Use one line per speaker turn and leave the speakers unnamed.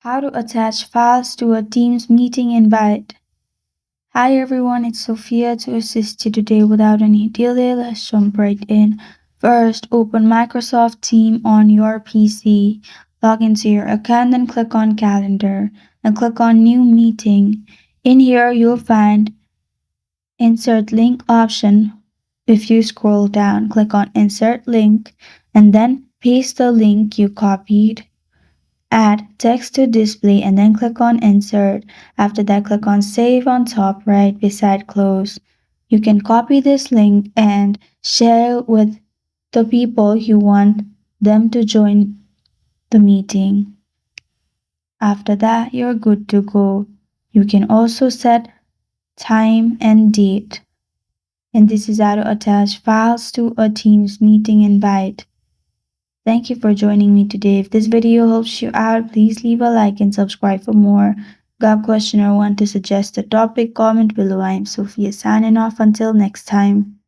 How to attach files to a Teams meeting invite. Hi everyone, it's Sophia to assist you today without any delay. Let's jump right in. First, open Microsoft Teams on your PC. Log into your account, then click on Calendar and click on New Meeting. In here, you'll find Insert Link option. If you scroll down, click on Insert Link and then paste the link you copied. Add text to display and then click on insert. After that, click on save on top right beside close. You can copy this link and share it with the people you want them to join the meeting. After that, you're good to go. You can also set time and date. And this is how to attach files to a Teams meeting invite. Thank you for joining me today. If this video helps you out, please leave a like and subscribe for more. Got a question or want to suggest a topic? Comment below. I am Sophia signing off. Until next time.